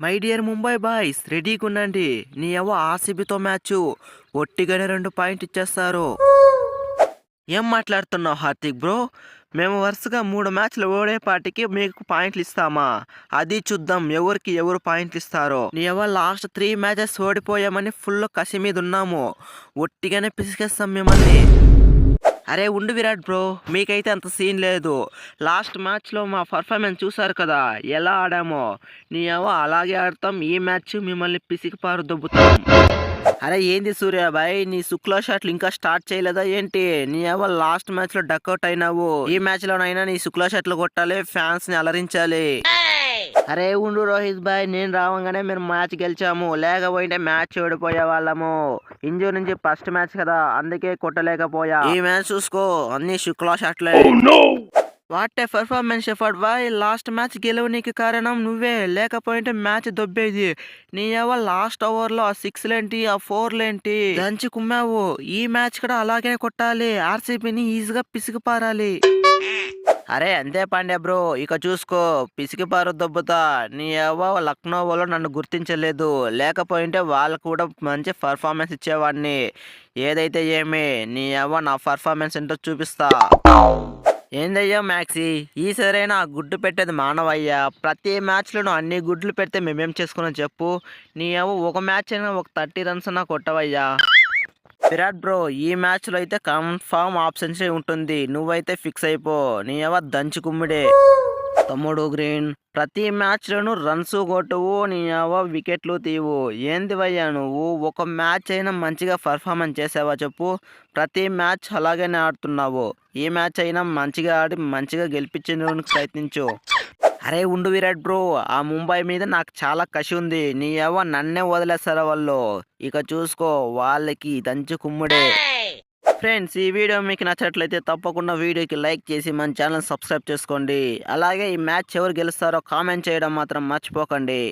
My dear Mumbai boys రెడీగా ఉండండి. నీ ఎవ ఆర్సీబీతో మ్యాచ్ ఒట్టిగానే 2 పాయింట్ ఇచ్చేస్తారు. ఏం మాట్లాడుతున్నావు హార్దిక్ బ్రో? మేము వరుసగా 3 మ్యాచ్లు ఓడేపాటికి మీకు పాయింట్లు ఇస్తామా? అది చూద్దాం ఎవరికి ఎవరు పాయింట్లు ఇస్తారో. నీ ఎవ లాస్ట్ 3 మ్యాచెస్ ఓడిపోయామని ఫుల్ కసి మీద ఉన్నాము. ఒట్టిగానే పిసికేస్తాం మిమ్మల్ని. అరే ఉండు విరాట్ బ్రో, మీకైతే అంత సీన్ లేదు. లాస్ట్ మ్యాచ్లో మా పర్ఫార్మెన్స్ చూసారు కదా ఎలా ఆడామో. నీ ఏవో అలాగే ఆడతాం. ఈ మ్యాచ్ మిమ్మల్ని పిసికి పారు దొబ్బుతాం. అరే ఏంది సూర్యాబాయ్, నీ శుక్లా షాట్లు ఇంకా స్టార్ట్ చేయలేదా ఏంటి? నీ ఏవో లాస్ట్ మ్యాచ్లో డక్అవుట్ అయినావు. ఈ మ్యాచ్లోనైనా నీ శుక్లా షాట్లు కొట్టాలి, ఫ్యాన్స్ని అలరించాలి. అరే ఉండు రోహిత్ భాయ్, నేను రావంగానే మీరు మ్యాచ్ గెలిచాము, లేకపోయింటే మ్యాచ్ ఓడిపోయే వాళ్ళము. ఇంజూర్ నుంచి ఫస్ట్ మ్యాచ్ కదా, అందుకే కొట్టలేకపోయా. ఈ మ్యాచ్ చూసుకో, అన్ని శుక్లా షాట్లే. What a performance Shepherd boy. Last match గెలవనీకి కారణం నువ్వే, లేకపోయింటే మ్యాచ్ దొబ్బేది. నీ ఏవో లాస్ట్ ఓవర్లో ఆ 6లేంటి ఆ 4లేంటి దంచి కుమ్మావు. ఈ మ్యాచ్ కూడా అలాగే కొట్టాలి, ఆర్సీబీని ఈజీగా పిసికి పారాలి. అరే అంతే పాండ్యా బ్రో, ఇక చూసుకో పిసికి పారు దొబ్బుతా. నీ అవ్వ లక్నో వాళ్ళు నన్ను గుర్తించలేదు, లేకపోయింటే వాళ్ళు కూడా మంచి పర్ఫార్మెన్స్ ఇచ్చేవాడిని. ఏదైతే ఏమి, నీ అవ్వ నా పర్ఫార్మెన్స్ ఏంటో చూపిస్తా. ఏందయ్యా మ్యాక్సీ, ఈసారైనా ఆ గుడ్డు పెట్టేది మానవయ్యా. ప్రతి మ్యాచ్లోనూ అన్ని గుడ్లు పెడితే మేమేం చేసుకున్నాం చెప్పు. నీ అవ్వ ఒక మ్యాచ్ అయినా ఒక 30 రన్స్ అన్నా కొట్టవయ్యా. విరాట్ బ్రో, ఈ మ్యాచ్లో అయితే కన్ఫామ్ హాఫ్ సెంచరీ ఉంటుంది, నువ్వైతే ఫిక్స్ అయిపో. నీ ఎవ దంచి కుమ్మిడే. తమ్ముడు గ్రీన్, ప్రతి మ్యాచ్లోనూ రన్స్ కొట్టువు, నీ ఎవ వికెట్లు తీవు. ఏంది భయ్యా నువ్వు? ఒక మ్యాచ్ అయినా మంచిగా పర్ఫార్మెన్స్ చేసావా చెప్పు? ప్రతి మ్యాచ్ అలాగనే ఆడుతున్నావు. ఈ మ్యాచ్ అయినా మంచిగా ఆడి మంచిగా గెలిపించడానికి ప్రయత్నించు. అరే ఉండు విరాట్ బ్రో, ఆ ముంబై మీద నాకు చాలా కసి ఉంది. నీ ఎవ నన్నే వదిలేస్తారా వాళ్ళు. ఇక చూసుకో, వాళ్ళకి దంచు కుమ్ముడే. ఫ్రెండ్స్, ఈ వీడియో మీకు నచ్చట్లయితే తప్పకుండా వీడియోకి లైక్ చేసి మన ఛానల్ సబ్స్క్రైబ్ చేసుకోండి. అలాగే ఈ మ్యాచ్ ఎవరు గెలుస్తారో కామెంట్ చేయడం మాత్రం మర్చిపోకండి.